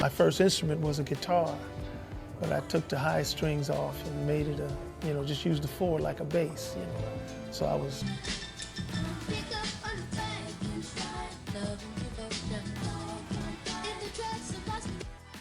My first instrument was a guitar, but I took the high strings off and made it just used the four like a bass, So I was.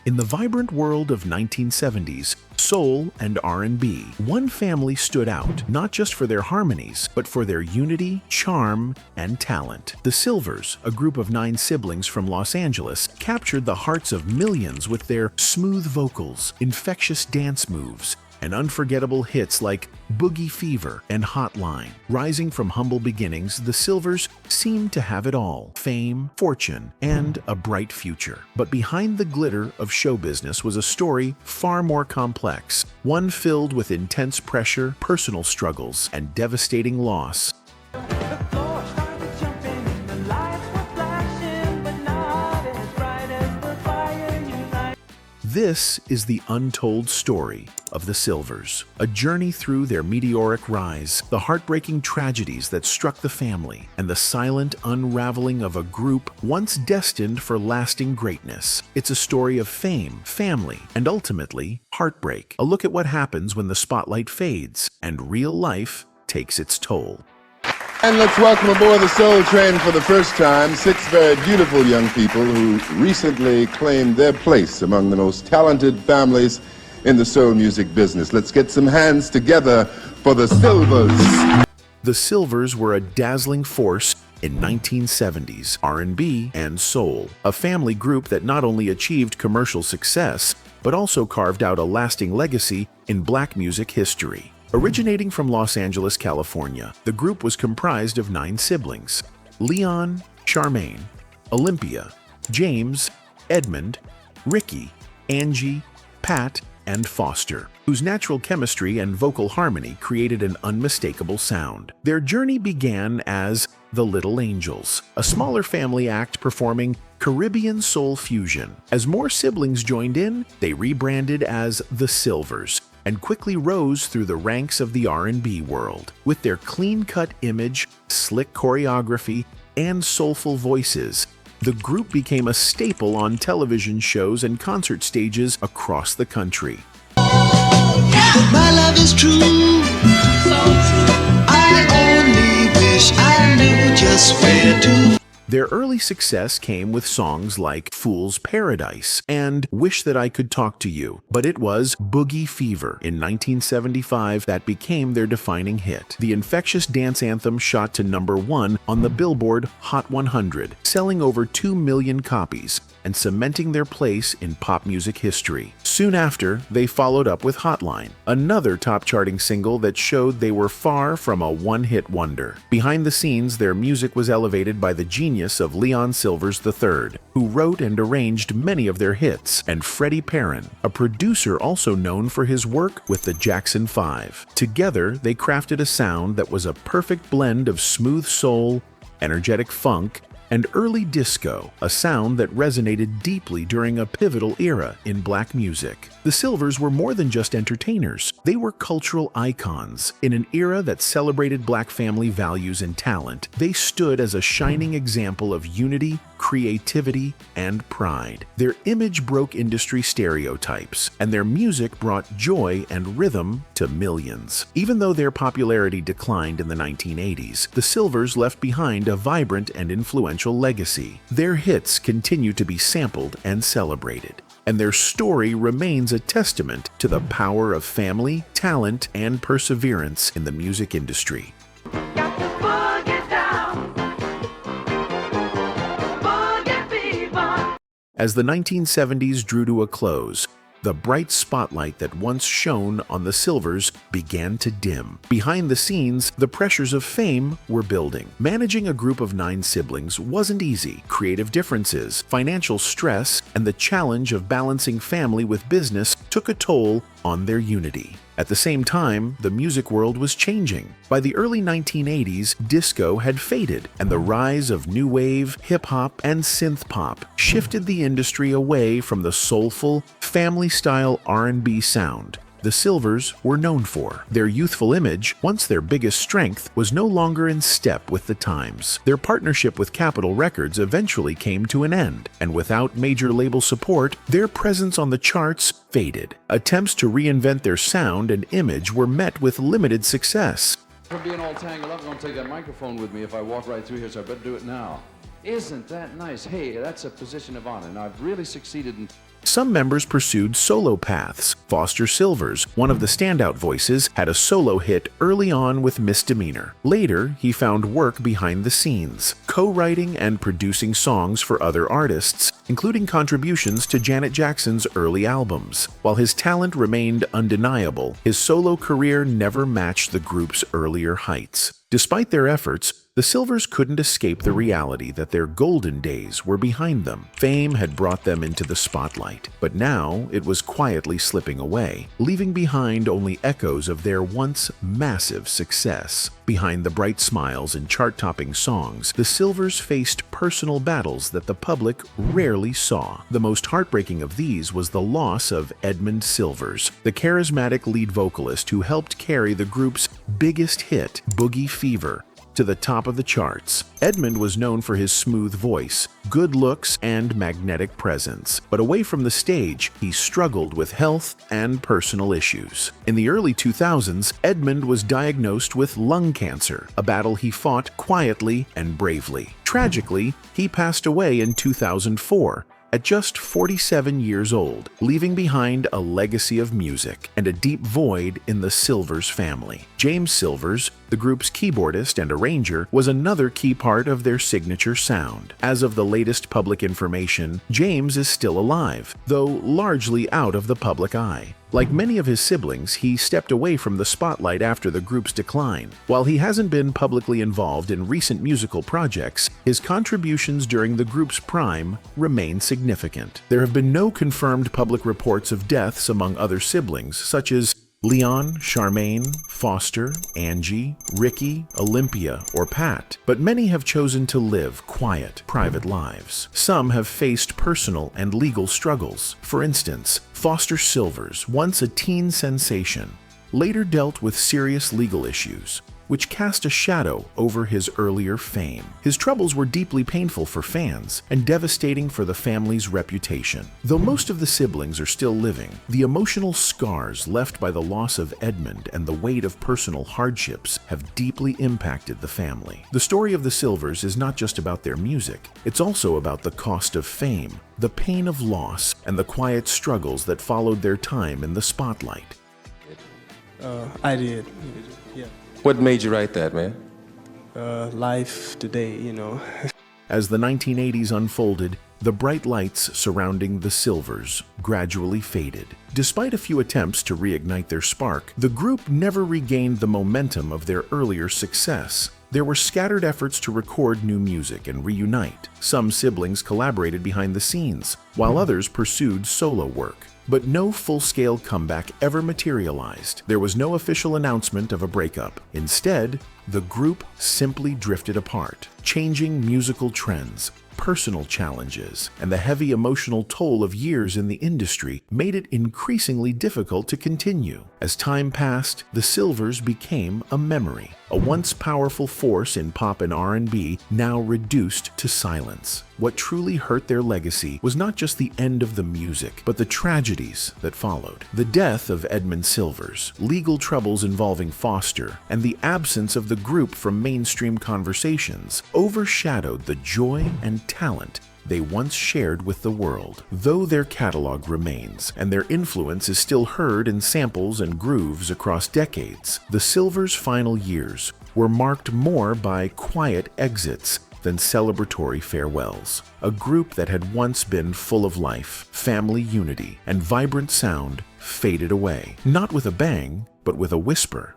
In the vibrant world of 1970s, soul and R&B, one family stood out, not just for their harmonies, but for their unity, charm, and talent. The Silvers, a group of 9 siblings from Los Angeles, captured the hearts of millions with their smooth vocals, infectious dance moves, and unforgettable hits like Boogie Fever and Hotline. Rising from humble beginnings, the Silvers seemed to have it all: fame, fortune, and a bright future. But behind the glitter of show business was a story far more complex, one filled with intense pressure, personal struggles, and devastating loss. This is the untold story of the Silvers, a journey through their meteoric rise, the heartbreaking tragedies that struck the family, and the silent unraveling of a group once destined for lasting greatness. It's a story of fame, family, and ultimately, heartbreak. A look at what happens when the spotlight fades and real life takes its toll. And let's welcome aboard the Soul Train for the first time 6 very beautiful young people who recently claimed their place among the most talented families in the soul music business. Let's get some hands together for the Silvers. The Silvers were a dazzling force in 1970s R&B and soul, a family group that not only achieved commercial success, but also carved out a lasting legacy in black music history. Originating from Los Angeles, California, the group was comprised of 9 siblings: Leon, Charmaine, Olympia, James, Edmund, Ricky, Angie, Pat, and Foster, whose natural chemistry and vocal harmony created an unmistakable sound. Their journey began as the Little Angels, a smaller family act performing Caribbean soul fusion. As more siblings joined in, they rebranded as the Silvers, and quickly rose through the ranks of the R&B world. With their clean-cut image, slick choreography, and soulful voices, the group became a staple on television shows and concert stages across the country. My love is true, so true. I only wish I knew just where to. Their early success came with songs like Fool's Paradise and Wish That I Could Talk to You, but it was Boogie Fever in 1975 that became their defining hit. The infectious dance anthem shot to #1 on the Billboard Hot 100, selling over 2 million copies and cementing their place in pop music history. Soon after, they followed up with Hotline, another top-charting single that showed they were far from a one-hit wonder. Behind the scenes, their music was elevated by the genius of Leon Silvers III, who wrote and arranged many of their hits, and Freddie Perrin, a producer also known for his work with the Jackson 5. Together, they crafted a sound that was a perfect blend of smooth soul, energetic funk, and early disco, a sound that resonated deeply during a pivotal era in black music. The Silvers were more than just entertainers. They were cultural icons. In an era that celebrated black family values and talent, they stood as a shining example of unity, creativity, and pride. Their image broke industry stereotypes, and their music brought joy and rhythm to millions. Even though their popularity declined in the 1980s, the Silvers left behind a vibrant and influential legacy. Their hits continue to be sampled and celebrated, and their story remains a testament to the power of family, talent, and perseverance in the music industry. As the 1970s drew to a close, the bright spotlight that once shone on the Silvers began to dim. Behind the scenes, the pressures of fame were building. Managing a group of 9 siblings wasn't easy. Creative differences, financial stress, and the challenge of balancing family with business took a toll on their unity. At the same time, the music world was changing. By the early 1980s, disco had faded, and the rise of new wave, hip-hop, and synth-pop shifted the industry away from the soulful, family-style R&B sound. the Silvers were known for. Their youthful image, once their biggest strength, was no longer in step with the times. Their partnership with Capitol Records eventually came to an end, and without major label support, their presence on the charts faded. Attempts to reinvent their sound and image were met with limited success. From being all tangled up, I'm going to take that microphone with me if I walk right through here, so I better do it now. Isn't that nice? Hey, that's a position of honor, and I've really succeeded in... Some members pursued solo paths. Foster Silvers, one of the standout voices, had a solo hit early on with Misdemeanor. Later, he found work behind the scenes, co-writing and producing songs for other artists, including contributions to Janet Jackson's early albums. While his talent remained undeniable, his solo career never matched the group's earlier heights. Despite their efforts, the Silvers couldn't escape the reality that their golden days were behind them. Fame had brought them into the spotlight, but now it was quietly slipping away, leaving behind only echoes of their once massive success. Behind the bright smiles and chart-topping songs, the Silvers faced personal battles that the public rarely saw. The most heartbreaking of these was the loss of Edmund Silvers, the charismatic lead vocalist who helped carry the group's biggest hit, Boogie Fever, to the top of the charts. Edmund was known for his smooth voice, good looks, and magnetic presence. But away from the stage, he struggled with health and personal issues. In the early 2000s, Edmund was diagnosed with lung cancer, a battle he fought quietly and bravely. Tragically, he passed away in 2004, at just 47 years old, leaving behind a legacy of music and a deep void in the Silvers family. James Silvers, the group's keyboardist and arranger, was another key part of their signature sound. As of the latest public information, James is still alive, though largely out of the public eye. Like many of his siblings, he stepped away from the spotlight after the group's decline. While he hasn't been publicly involved in recent musical projects, his contributions during the group's prime remain significant. There have been no confirmed public reports of deaths among other siblings, such as Leon, Charmaine, Foster, Angie, Ricky, Olympia, or Pat, but many have chosen to live quiet, private lives. Some have faced personal and legal struggles. For instance, Foster Silvers, once a teen sensation, later dealt with serious legal issues, which cast a shadow over his earlier fame. His troubles were deeply painful for fans and devastating for the family's reputation. Though most of the siblings are still living, the emotional scars left by the loss of Edmund and the weight of personal hardships have deeply impacted the family. The story of the Silvers is not just about their music, it's also about the cost of fame, the pain of loss, and the quiet struggles that followed their time in the spotlight. I did, yeah. What made you write that, man? Life today, you know. As the 1980s unfolded, the bright lights surrounding the Silvers gradually faded. Despite a few attempts to reignite their spark, the group never regained the momentum of their earlier success. There were scattered efforts to record new music and reunite. Some siblings collaborated behind the scenes, while others pursued solo work. But no full-scale comeback ever materialized. There was no official announcement of a breakup. Instead, the group simply drifted apart. Changing musical trends, personal challenges, and the heavy emotional toll of years in the industry made it increasingly difficult to continue. As time passed, the Silvers became a memory, a once powerful force in pop and R&B, now reduced to silence. What truly hurt their legacy was not just the end of the music, but the tragedies that followed. The death of Edmund Silvers, legal troubles involving Foster, and the absence of the group from mainstream conversations overshadowed the joy and talent they once shared with the world. Though their catalog remains, and their influence is still heard in samples and grooves across decades, the Silvers' final years were marked more by quiet exits than celebratory farewells. A group that had once been full of life, family unity, and vibrant sound faded away, not with a bang, but with a whisper.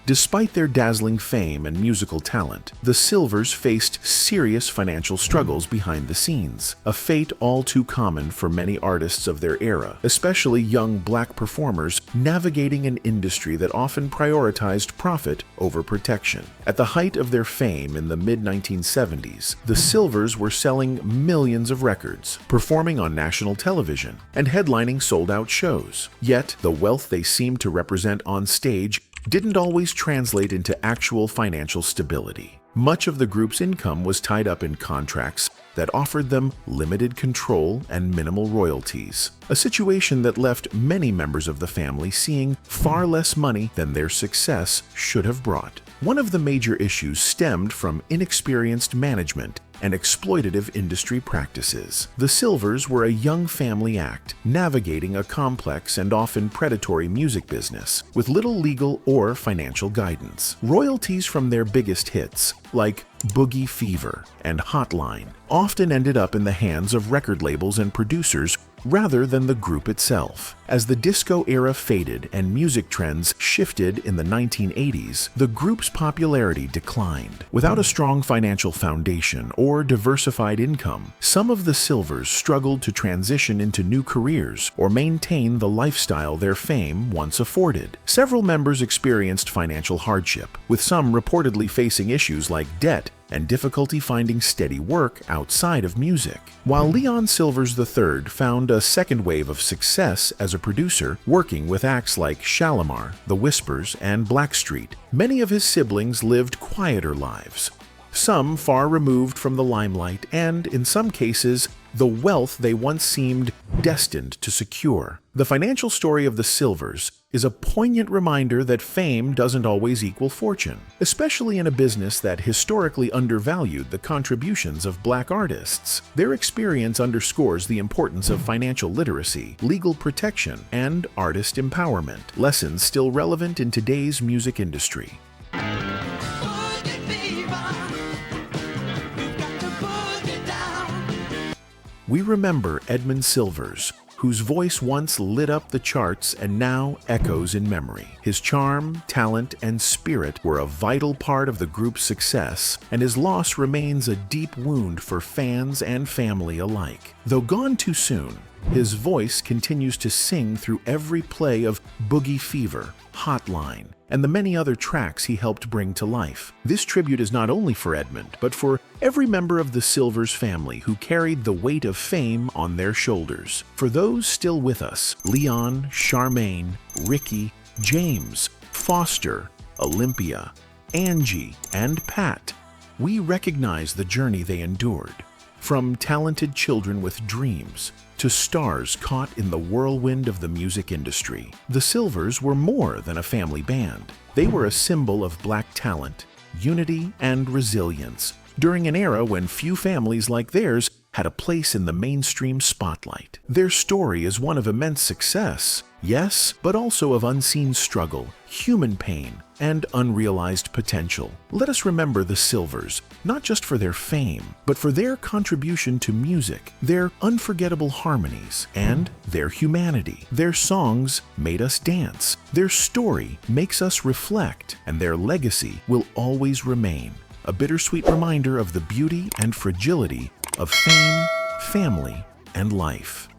Despite their dazzling fame and musical talent, the Silvers faced serious financial struggles behind the scenes, a fate all too common for many artists of their era, especially young black performers navigating an industry that often prioritized profit over protection. At the height of their fame in the mid-1970s, the Silvers were selling millions of records, performing on national television, and headlining sold-out shows. Yet, the wealth they seemed to represent on stage didn't always translate into actual financial stability. Much of the group's income was tied up in contracts that offered them limited control and minimal royalties, a situation that left many members of the family seeing far less money than their success should have brought. One of the major issues stemmed from inexperienced management and exploitative industry practices. The Silvers were a young family act, navigating a complex and often predatory music business with little legal or financial guidance. Royalties from their biggest hits, like Boogie Fever and Hotline, often ended up in the hands of record labels and producers rather than the group itself. As the disco era faded and music trends shifted in the 1980s, the group's popularity declined. Without a strong financial foundation or diversified income, some of the Silvers struggled to transition into new careers or maintain the lifestyle their fame once afforded. Several members experienced financial hardship, with some reportedly facing issues like debt and difficulty finding steady work outside of music. While Leon Silvers III found a second wave of success as a producer, working with acts like Shalimar, The Whispers, and Blackstreet, many of his siblings lived quieter lives, some far removed from the limelight and, in some cases, the wealth they once seemed destined to secure. The financial story of the Silvers is a poignant reminder that fame doesn't always equal fortune, especially in a business that historically undervalued the contributions of black artists. Their experience underscores the importance of financial literacy, legal protection, and artist empowerment, lessons still relevant in today's music industry. We remember Edmund Silvers, whose voice once lit up the charts and now echoes in memory. His charm, talent, and spirit were a vital part of the group's success, and his loss remains a deep wound for fans and family alike. Though gone too soon, his voice continues to sing through every play of Boogie Fever, Hotline, and the many other tracks he helped bring to life. This tribute is not only for Edmund, but for every member of the Silvers family who carried the weight of fame on their shoulders. For those still with us, Leon, Charmaine, Ricky, James, Foster, Olympia, Angie, and Pat, we recognize the journey they endured. From talented children with dreams to stars caught in the whirlwind of the music industry, the Silvers were more than a family band. They were a symbol of black talent, unity, and resilience during an era when few families like theirs had a place in the mainstream spotlight. Their story is one of immense success, yes, but also of unseen struggle, human pain, and unrealized potential. Let us remember the Silvers, not just for their fame, but for their contribution to music, their unforgettable harmonies, and their humanity. Their songs made us dance, their story makes us reflect, and their legacy will always remain. A bittersweet reminder of the beauty and fragility of fame, family, and life.